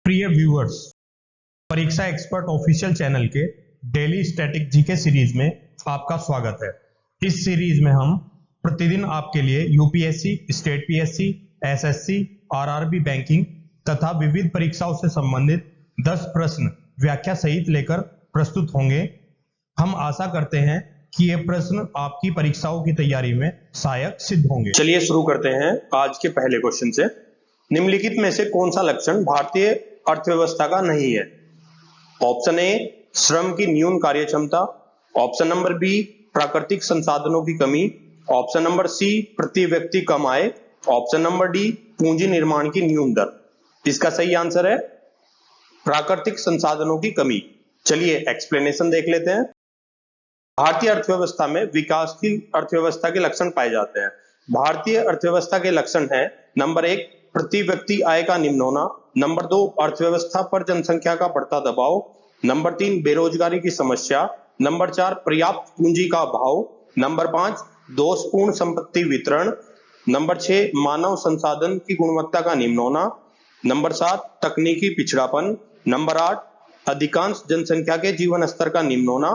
प्रिय व्यूअर्स, परीक्षा expert official channel के डेली स्टैटिक जीके सीरीज में आपका स्वागत है। इस सीरीज में हम प्रतिदिन आपके लिए UPSC, state PSC, SSC, RRB banking तथा विविध परीक्षाओं से संबंधित 10 प्रश्न व्याख्या सहित लेकर प्रस्तुत होंगे। हम आशा करते हैं कि ये प्रश्न आपकी परीक्षाओं की तैयारी में सहायक सिद्ध होंगे। चलिए शुरू करते हैं आज के पहले क्वेश्चन से। निम्नलिखित में से कौन सा लक्षण भारतीय अर्थव्यवस्था का नहीं है? ऑप्शन ए, श्रम की न्यून कार्य क्षमता। ऑप्शन नंबर बी, प्राकृतिक संसाधनों की कमी। ऑप्शन नंबर सी, प्रति व्यक्ति कम आय। ऑप्शन नंबर डी, पूंजी निर्माण की न्यून दर। इसका सही आंसर है प्राकृतिक संसाधनों की कमी। चलिए एक्सप्लेनेशन देख लेते हैं। भारतीय अर्थव्यवस्था में विकासशील अर्थव्यवस्था के लक्षण पाए जाते हैं। भारतीय अर्थव्यवस्था के लक्षण है नंबर 1, प्रति व्यक्ति आय का निम्न होना। नंबर 2, अर्थव्यवस्था पर जनसंख्या का बढ़ता दबाव। नंबर 3, बेरोजगारी की समस्या। नंबर 4, पर्याप्त पूंजी का अभाव। नंबर 5, दोषपूर्ण संपत्ति वितरण। नंबर 6, मानव संसाधन की गुणवत्ता का निम्न होना। नंबर 7, तकनीकी पिछड़ापन। नंबर 8, अधिकांश जनसंख्या के जीवन स्तर का निम्न होना।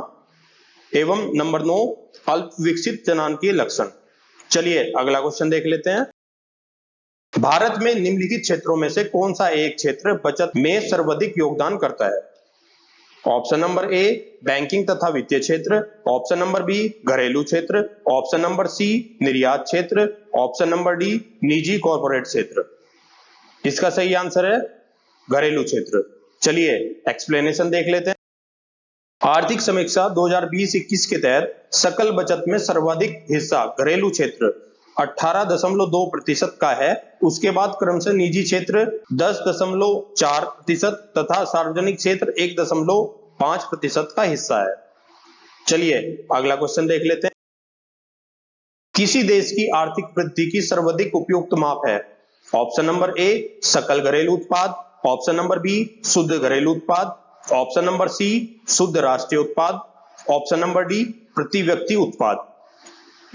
एवं नंबर 9, अल्प विकसित जनांकीय लक्षण। चलिए अगला क्वेश्चन देख लेते हैं। भारत में निम्नलिखित क्षेत्रों में से कौन सा एक क्षेत्र बचत में सर्वाधिक योगदान करता है? ऑप्शन नंबर ए, बैंकिंग तथा वित्तीय क्षेत्र। ऑप्शन नंबर बी, घरेलू क्षेत्र। ऑप्शन नंबर सी, निर्यात क्षेत्र। ऑप्शन नंबर डी, निजी कॉर्पोरेट क्षेत्र। इसका सही आंसर है घरेलू क्षेत्र। चलिए एक्सप्लेनेशन देख लेते हैं। आर्थिक समीक्षा 2020-21 के तहत सकल बचत में सर्वाधिक हिस्सा घरेलू क्षेत्र 18.2% का है। उसके बाद क्रमशः निजी क्षेत्र 10.4% तथा सार्वजनिक क्षेत्र 1.5% का हिस्सा है। चलिए अगला क्वेश्चन देख लेते हैं। किसी देश की आर्थिक वृद्धि की सर्वाधिक उपयुक्त माप है? ऑप्शन नंबर ए, सकल घरेलू उत्पाद। ऑप्शन नंबर बी, शुद्ध घरेलू उत्पाद। ऑप्शन नंबर सी, शुद्ध राष्ट्रीय उत्पाद। ऑप्शन नंबर डी, प्रति व्यक्ति उत्पाद।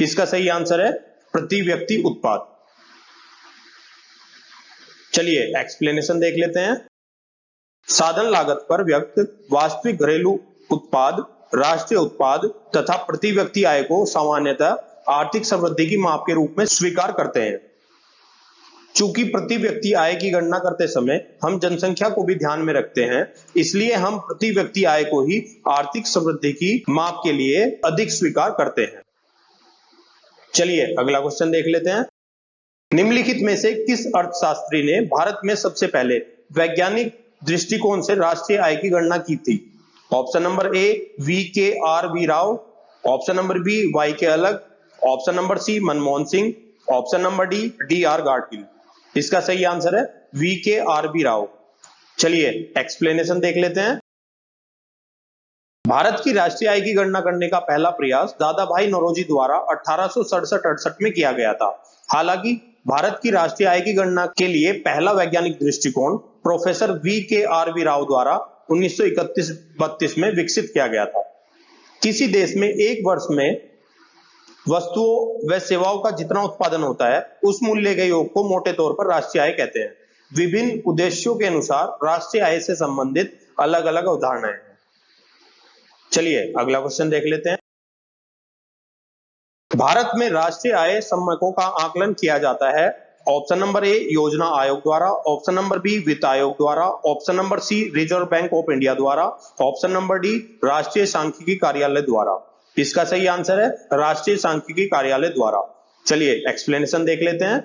इसका सही आंसर है प्रति व्यक्ति उत्पाद। चलिए एक्सप्लेनेशन देख लेते हैं। साधन लागत पर व्यक्त वास्तविक घरेलू उत्पाद, राष्ट्रीय उत्पाद तथा प्रति व्यक्ति आय को सामान्यतः आर्थिक समृद्धि की माप के रूप में स्वीकार करते हैं। चूंकि प्रति व्यक्ति आय की गणना करते समय हम जनसंख्या को भी ध्यान में रखते हैं, इसलिए हम प्रति व्यक्ति आय को ही आर्थिक समृद्धि की माप के लिए अधिक स्वीकार करते हैं। चलिए अगला क्वेश्चन देख लेते हैं। निम्नलिखित में से किस अर्थशास्त्री ने भारत में सबसे पहले वैज्ञानिक दृष्टिकोण से राष्ट्रीय आय की गणना की थी? Option number A, VKRV. Rao. Option number B, YK. Alagh. Option number C, Manmohan Singh. Option number D, DR. Gadgil. इसका सही आंसर है वी.के.आर.वी. राव। चलिए एक्सप्लेनेशन देख लेते हैं। भारत की राष्ट्रीय आय की गणना करने का पहला प्रयास दादा भाई नौरोजी द्वारा 1867-68 में किया गया था। हालांकि भारत की राष्ट्रीय आय की गणना के लिए पहला वैज्ञानिक दृष्टिकोण प्रोफेसर वी.के.आर.वी. राव द्वारा 1931-32 में विकसित किया गया था। किसी देश में एक वर्ष में वस्तुओं व सेवाओं का जितना उत्पादन होता है, उस मूल्य के योग को मोटे तौर पर राष्ट्रीय आय कहते हैं। विभिन्न उद्देश्यों के अनुसार राष्ट्रीय आय से संबंधित अलग अलग अवधारणाएं हैं। चलिए अगला क्वेश्चन देख लेते हैं। भारत में राष्ट्रीय आय समको का आकलन किया जाता है। ऑप्शन नंबर ए, योजना आयोग द्वारा। ऑप्शन नंबर बी, वित्त आयोग द्वारा। Option number C, Reserve Bank of India द्वारा। ऑप्शन नंबर डी, राष्ट्रीय सांख्यिकी कार्यालय द्वारा। इसका सही आंसर है राष्ट्रीय सांख्यिकी कार्यालय द्वारा। चलिए एक्सप्लेनेशन देख लेते हैं।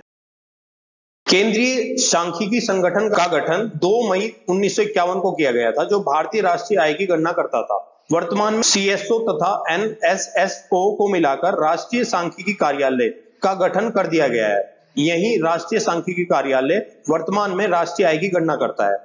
केंद्रीय सांख्यिकी संगठन का गठन 2 मई 1951 को किया गया था, जो भारतीय राष्ट्रीय आय की गणना करता था। वर्तमान में सीएसओ तथा एनएसएसओ को मिलाकर राष्ट्रीय सांख्यिकी कार्यालय का गठन कर दिया गया है। यही राष्ट्रीय सांख्यिकी कार्यालय वर्तमान में राष्ट्रीय आय की गणना करता है।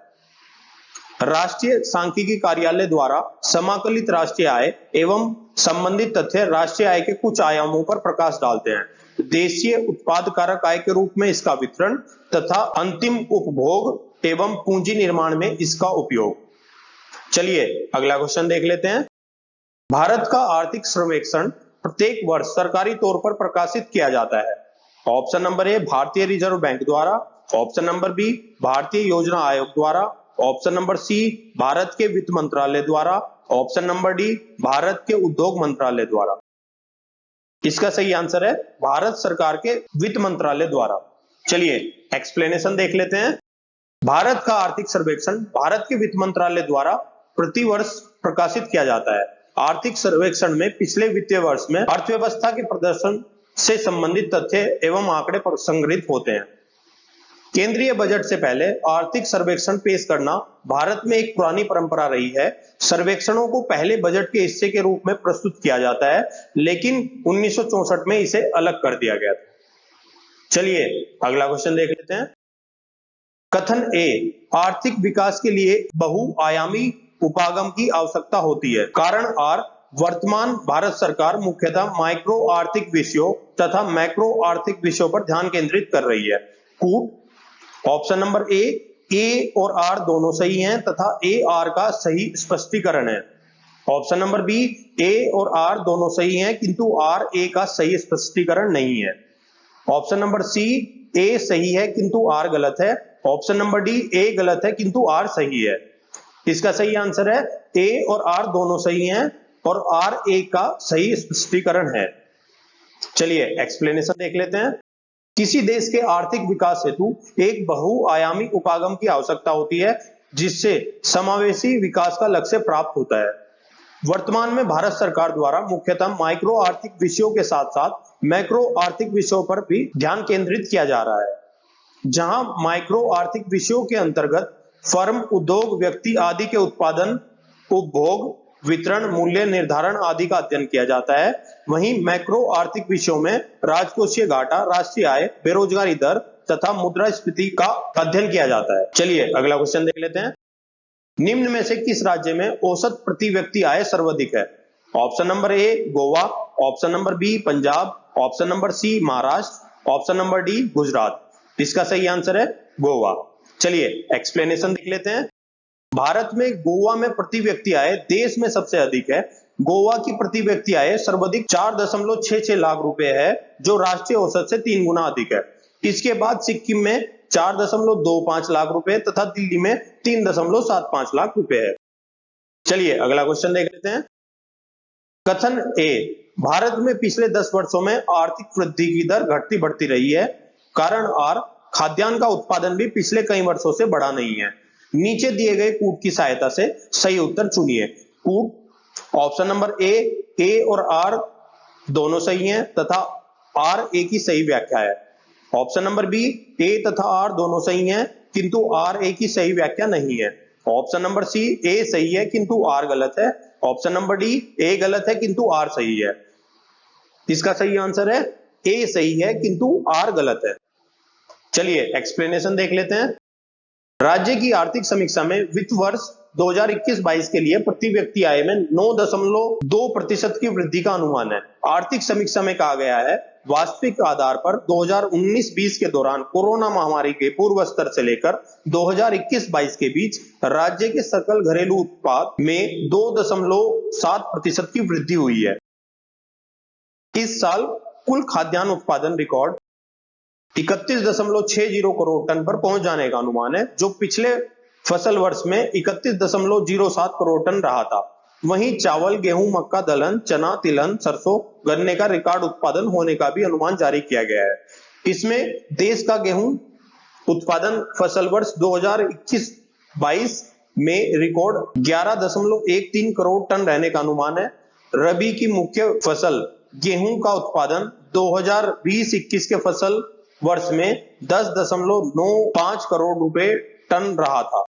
राष्ट्रीय सांख्यिकी कार्यालय द्वारा समाकलित राष्ट्रीय आय एवं संबंधित तथ्य राष्ट्रीय आय के कुछ आयामों पर प्रकाश डालते हैं। देशीय उत्पाद कारक आय के रूप में इसका वितरण तथा अंतिम उपभोग एवं पूंजी निर्माण में इसका उपयोग। चलिए अगला क्वेश्चन देख लेते हैं। भारत का आर्थिक सर्वेक्षण प्रत्येक वर्ष सरकारी तौर पर प्रकाशित किया जाता है। ऑप्शन नंबर ए, भारतीय रिजर्व बैंक द्वारा। ऑप्शन नंबर बी, भारतीय योजना आयोग द्वारा। ऑप्शन नंबर सी भारत के वित्त मंत्रालय द्वारा, ऑप्शन नंबर डी भारत के उद्योग मंत्रालय द्वारा। इसका सही आंसर है भारत सरकार के वित्त मंत्रालय द्वारा। चलिए एक्सप्लेनेशन देख लेते हैं। भारत का आर्थिक सर्वेक्षण भारत के वित्त मंत्रालय द्वारा प्रतिवर्ष प्रकाशित किया जाता है। आर्थिक सर्वेक्षण में पिछले वित्तीय वर्ष में अर्थव्यवस्था के प्रदर्शन से संबंधित तथ्य एवं आंकड़े संग्रहित होते हैं। केंद्रीय बजट से पहले आर्थिक सर्वेक्षण पेश करना भारत में एक पुरानी परंपरा रही है। सर्वेक्षणों को पहले बजट के हिस्से के रूप में प्रस्तुत किया जाता है, लेकिन 1964 में इसे अलग कर दिया गया था। चलिए अगला क्वेश्चन देख लेते हैं। कथन ए, आर्थिक विकास के लिए बहुआयामी उपागम की आवश्यकता होती है। कारण आर, वर्तमान भारत सरकार मुख्यतः माइक्रो आर्थिक विषयों तथा मैक्रो आर्थिक विषयों पर ध्यान केंद्रित कर रही है। कूट, ऑप्शन नंबर ए और आर दोनों सही हैं तथा ए आर का सही स्पष्टीकरण है। ऑप्शन नंबर बी, ए और आर दोनों सही हैं किंतु आर ए का सही स्पष्टीकरण नहीं है। ऑप्शन नंबर सी, ए सही है किंतु आर गलत है। ऑप्शन नंबर डी, ए गलत है किंतु आर सही है। इसका सही आंसर है ए और आर दोनों सही हैं और आर ए का सही स्पष्टीकरण है। चलिए एक्सप्लेनेशन देख लेते हैं। किसी देश के आर्थिक विकास हेतु एक बहुआयामी उपागम की आवश्यकता होती है, जिससे समावेशी विकास का लक्ष्य प्राप्त होता है। वर्तमान में भारत सरकार द्वारा मुख्यतः माइक्रो आर्थिक विषयों के साथ साथ मैक्रो आर्थिक विषयों पर भी ध्यान केंद्रित किया जा रहा है। जहां माइक्रो आर्थिक विषयों के अंतर्गत फर्म, उद्योग, व्यक्ति आदि के उत्पादन, उपभोग, वितरण, मूल्य निर्धारण आदि का अध्ययन किया जाता है, वहीं मैक्रो आर्थिक विषयों में राजकोषीय घाटा, राष्ट्रीय आय, बेरोजगारी दर तथा मुद्रास्फीति का अध्ययन किया जाता है। चलिए अगला क्वेश्चन देख लेते हैं। निम्न में से किस राज्य में औसत प्रति व्यक्ति आय सर्वाधिक है? Option number A Goa, option number B Punjab, option number C Maharashtra, option number D Gujarat. इसका सही आंसर है गोवा। चलिए एक्सप्लेनेशन देख लेते हैं। भारत में गोवा में प्रति व्यक्ति आय देश में सबसे अधिक है। गोवा की प्रति व्यक्ति आय सर्वाधिक 4.66 लाख रुपए है, जो राष्ट्रीय औसत से 3 गुना अधिक है। इसके बाद सिक्किम में 4.25 लाख रुपए तथा दिल्ली में 3.75 लाख रुपए है। चलिए अगला क्वेश्चन देख लेते हैं। कथन ए, भारत में पिछले 10 वर्षों में आर्थिक वृद्धि की दर घटती बढ़ती रही है। कारण आर, खाद्यान्न का उत्पादन भी पिछले कई वर्षों से बढ़ा नहीं है। नीचे दिए गए कूट की सहायता से सही उत्तर चुनिए। कूट, ऑप्शन नंबर ए और आर दोनों सही हैं तथा आर ए की सही व्याख्या है। ऑप्शन नंबर बी, ए तथा आर दोनों सही हैं किंतु आर ए की सही व्याख्या नहीं है। ऑप्शन नंबर सी, ए सही है किंतु आर गलत है। ऑप्शन नंबर डी, ए गलत है किंतु आर सही है। इसका सही आंसर है ए सही है किंतु आर गलत है। चलिए एक्सप्लेनेशन देख लेते हैं। राज्य की आर्थिक समीक्षा में वित्त वर्ष 2021-22 के लिए प्रति व्यक्ति आय में 9.2% की वृद्धि का अनुमान है। आर्थिक समीक्षा में कहा गया है, वास्तविक आधार पर 2019-20 के दौरान कोरोना महामारी के पूर्व स्तर से लेकर 2021-22 के बीच राज्य के सकल घरेलू उत्पाद में 2.7% की वृद्धि हुई है। इस साल कुल खाद्यान्न उत्पादन रिकॉर्ड 31.60 करोड़ टन पर पहुंच जाने का अनुमान है, जो पिछले फसल वर्ष में 31.07 करोड़ टन रहा था। वहीं चावल, गेहूं, मक्का, दलहन, चना, तिलहन, सरसों, गन्ने का रिकॉर्ड उत्पादन होने का भी अनुमान जारी किया गया है। इसमें देश का गेहूं उत्पादन फसल वर्ष 2021-22 में रिकॉर्ड 11.13 करोड़ टन रहने का अनुमान है। रबी की मुख्य फसल गेहूं का उत्पादन 2020-21 के फसल वर्ष में 10.95 करोड़ रुपए टन रहा था।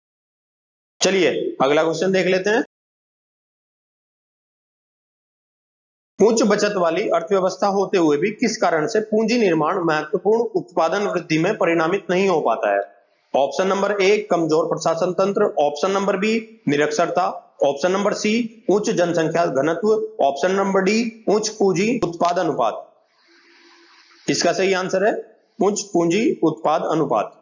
चलिए अगला क्वेश्चन देख लेते हैं। उच्च बचत वाली अर्थव्यवस्था होते हुए भी किस कारण से पूंजी निर्माण महत्वपूर्ण उत्पादन वृद्धि में परिणामित नहीं हो पाता है? ऑप्शन नंबर ए कमजोर प्रशासन तंत्र, ऑप्शन नंबर बी निरक्षरता, ऑप्शन नंबर सी उच्च जनसंख्या घनत्व, ऑप्शन नंबर डी उच्च पूंजी उत्पाद अनुपात। इसका सही आंसर है उच्च पूंजी उत्पाद अनुपात।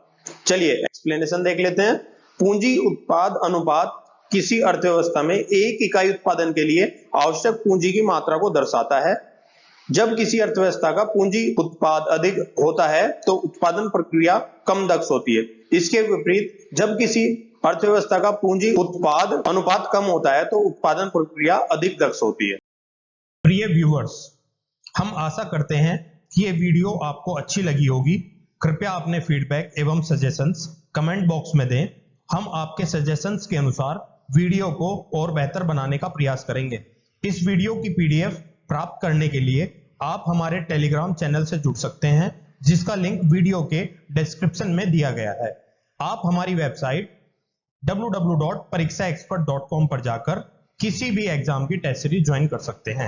चलिए एक्सप्लेनेशन देख लेते हैं। पूंजी उत्पाद अनुपात किसी अर्थव्यवस्था में एक इकाई उत्पादन के लिए आवश्यक पूंजी की मात्रा को दर्शाता है। जब किसी अर्थव्यवस्था का पूंजी उत्पाद अधिक होता है तो उत्पादन प्रक्रिया कम दक्ष होती है। इसके विपरीत जब किसी अर्थव्यवस्था का पूंजी उत्पाद अनुपात कम होता है तो उत्पादन प्रक्रिया अधिक दक्ष होती है। प्रिय व्यूअर्स, हम आशा करते हैं कि ये वीडियो आपको अच्छी लगी होगी। कृपया अपने फीडबैक एवं सजेशंस कमेंट बॉक्स में दें। हम आपके सजेशंस के अनुसार वीडियो को और बेहतर बनाने का प्रयास करेंगे। इस वीडियो की पीडीएफ प्राप्त करने के लिए आप हमारे टेलीग्राम चैनल से जुड़ सकते हैं, जिसका लिंक वीडियो के डिस्क्रिप्शन में दिया गया है। आप हमारी वेबसाइट www.parikshaexpert.com पर जाकर किसी भी एग्जाम की टेस्ट सीरीज ज्वाइन कर सकते हैं।